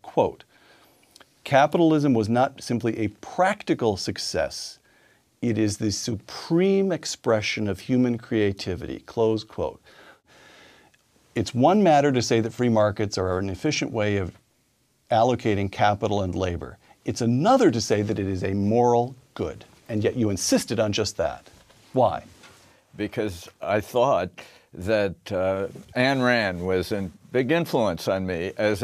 Quote, capitalism was not simply a practical success. It is the supreme expression of human creativity, close quote. It's one matter to say that free markets are an efficient way of allocating capital and labor. It's another to say that it is a moral good, and yet you insisted on just that. Why? Because I thought that Ayn Rand was a big influence on me, as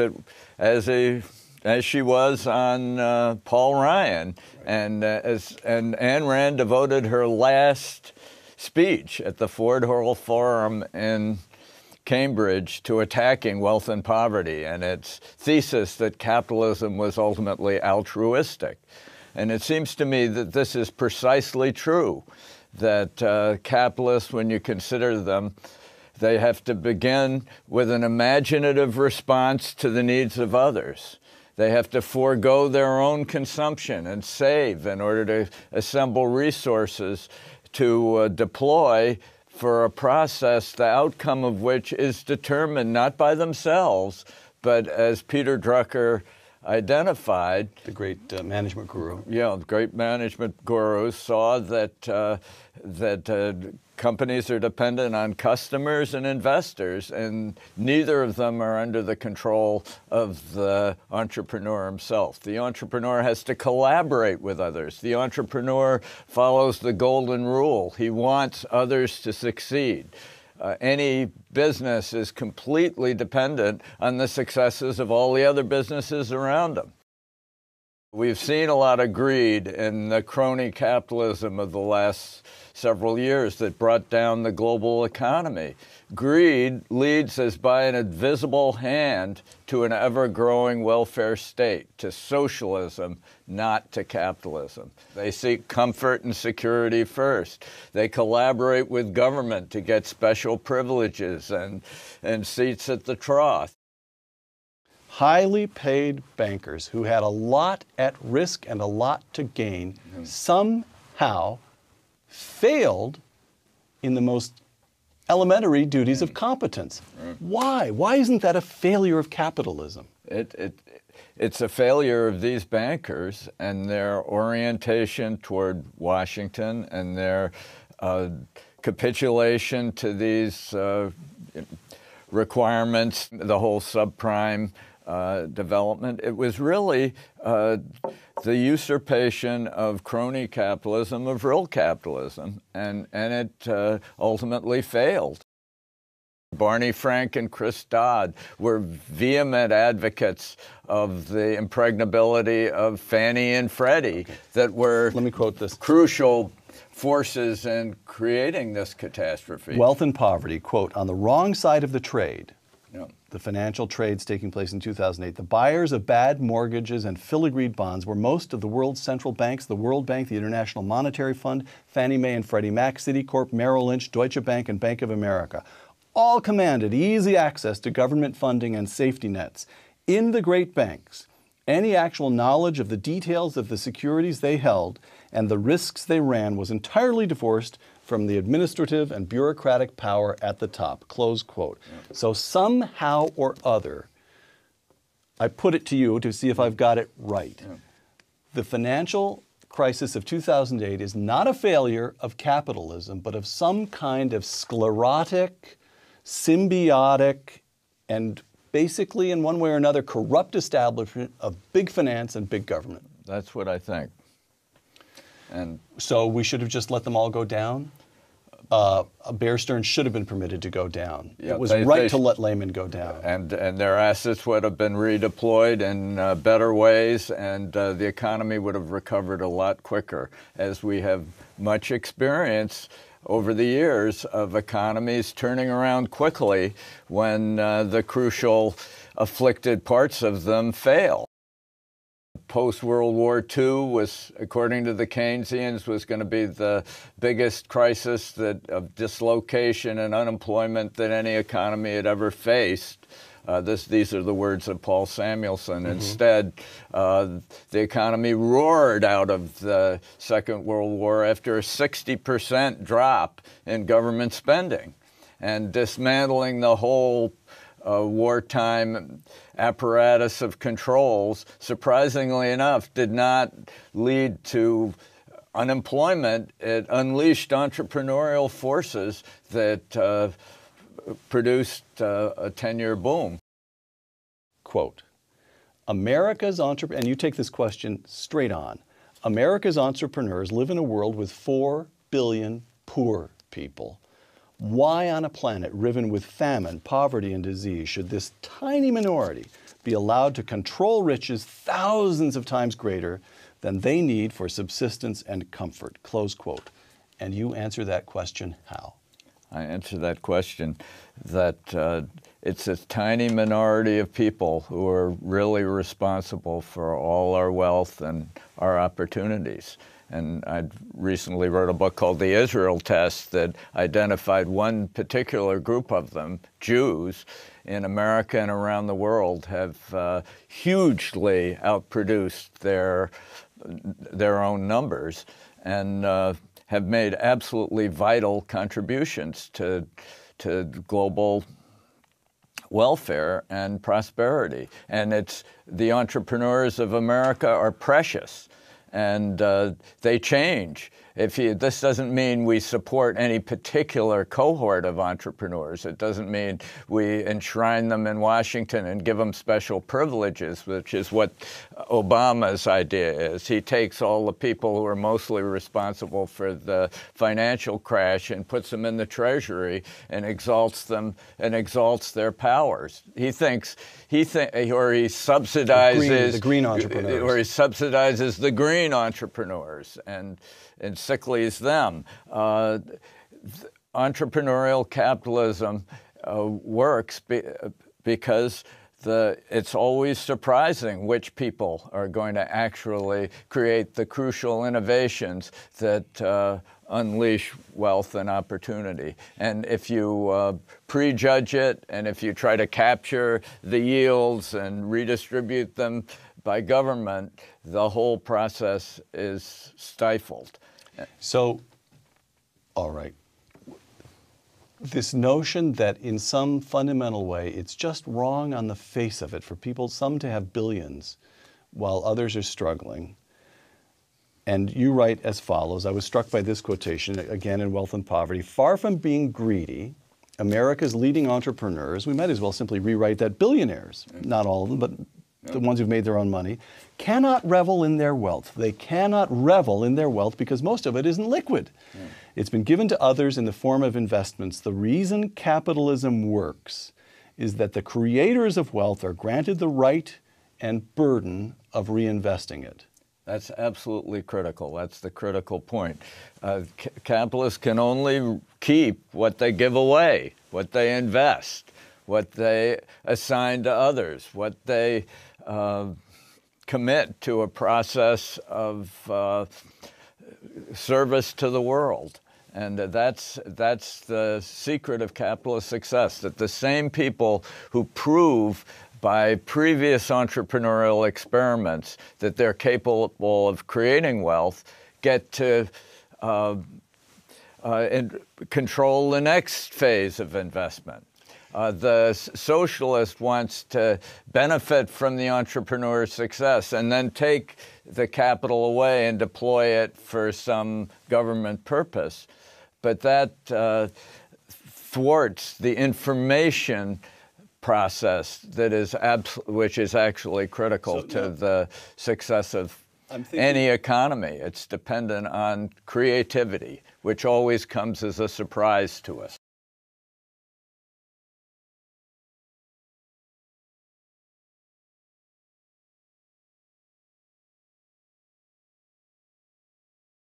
she was on Paul Ryan, and Ayn Rand devoted her last speech at the Ford Hall Forum in Cambridge to attacking wealth and poverty and its thesis that capitalism was ultimately altruistic. And it seems to me that this is precisely true, that capitalists, when you consider them, they have to begin with an imaginative response to the needs of others. They have to forego their own consumption and save in order to assemble resources to deploy for a process, the outcome of which is determined not by themselves, but as Peter Drucker identified. The great management guru. Yeah, the great management guru saw that companies are dependent on customers and investors, and neither of them are under the control of the entrepreneur himself. The entrepreneur has to collaborate with others. The entrepreneur follows the golden rule. He wants others to succeed. Any business is completely dependent on the successes of all the other businesses around them. We've seen a lot of greed in the crony capitalism of the last several years that brought down the global economy. Greed leads as by an invisible hand to an ever-growing welfare state, to socialism, not to capitalism. They seek comfort and security first. They collaborate with government to get special privileges and seats at the trough. Highly paid bankers who had a lot at risk and a lot to gain somehow failed in the most elementary duties of competence. Why? Why isn't that a failure of capitalism? It's a failure of these bankers and their orientation toward Washington and their capitulation to these requirements, the whole subprime development. It was really the usurpation of crony capitalism of real capitalism, and it ultimately failed. Barney Frank and Chris Dodd were vehement advocates of the impregnability of Fannie and Freddie that were, let me quote this, crucial forces in creating this catastrophe. Wealth and poverty, quote, on the wrong side of the trade. Yeah. The financial trades taking place in 2008. The buyers of bad mortgages and filigreed bonds were most of the world's central banks, the World Bank, the International Monetary Fund, Fannie Mae and Freddie Mac, Citicorp, Merrill Lynch, Deutsche Bank, and Bank of America. All commanded easy access to government funding and safety nets. In the great banks, any actual knowledge of the details of the securities they held and the risks they ran was entirely divorced from the administrative and bureaucratic power at the top, close quote. Yeah. So somehow or other, I put it to you to see if I've got it right. Yeah. The financial crisis of 2008 is not a failure of capitalism, but of some kind of sclerotic, symbiotic, and basically in one way or another corrupt establishment of big finance and big government. That's what I think. And so we should have just let them all go down? Bear Stearns should have been permitted to go down. Yeah, it was right to let Lehman go down. And their assets would have been redeployed in better ways, and the economy would have recovered a lot quicker, as we have much experience over the years of economies turning around quickly when the crucial afflicted parts of them fail. Post-World War II was, according to the Keynesians, was going to be the biggest crisis of dislocation and unemployment that any economy had ever faced. These are the words of Paul Samuelson. Instead, the economy roared out of the Second World War after a 60% drop in government spending, and dismantling the whole wartime apparatus of controls, surprisingly enough, did not lead to unemployment. It unleashed entrepreneurial forces that produced a 10-year boom. Quote, America's entrepreneurs, and you take this question straight on, America's entrepreneurs live in a world with 4 billion poor people. Why on a planet riven with famine, poverty, and disease should this tiny minority be allowed to control riches thousands of times greater than they need for subsistence and comfort? Close quote. And you answer that question how? I answer that question that it's a tiny minority of people who are really responsible for all our wealth and our opportunities. And I recently wrote a book called The Israel Test that identified one particular group of them, Jews, in America and around the world, have hugely outproduced their own numbers and have made absolutely vital contributions to global welfare and prosperity. And the entrepreneurs of America are precious, and they change. This doesn't mean we support any particular cohort of entrepreneurs. It doesn't mean we enshrine them in Washington and give them special privileges, which is what Obama's idea is. He takes all the people who are mostly responsible for the financial crash and puts them in the Treasury and exalts them and exalts their powers. He subsidizes the green entrepreneurs, or he subsidizes the green entrepreneurs and sicklies them. Entrepreneurial capitalism works because it's always surprising which people are going to actually create the crucial innovations that unleash wealth and opportunity. And if you prejudge it, and if you try to capture the yields and redistribute them by government, the whole process is stifled. So, all right. This notion that in some fundamental way it's just wrong on the face of it for people, some to have billions while others are struggling. And you write as follows. I was struck by this quotation, again in Wealth and Poverty. Far from being greedy, America's leading entrepreneurs, we might as well simply rewrite that billionaires, not all of them, but the ones who've made their own money, cannot revel in their wealth. They cannot revel in their wealth because most of it isn't liquid. It's been given to others in the form of investments. The reason capitalism works is that the creators of wealth are granted the right and burden of reinvesting it. That's absolutely critical. That's the critical point. Capitalists can only keep what they give away, what they invest, what they assign to others, what they commit to a process of service to the world. And that's the secret of capitalist success, that the same people who prove by previous entrepreneurial experiments that they're capable of creating wealth get to control the next phase of investment. The socialist wants to benefit from the entrepreneur's success and then take the capital away and deploy it for some government purpose. But that thwarts the information process that is which is actually critical to the success of any economy. It's dependent on creativity, which always comes as a surprise to us.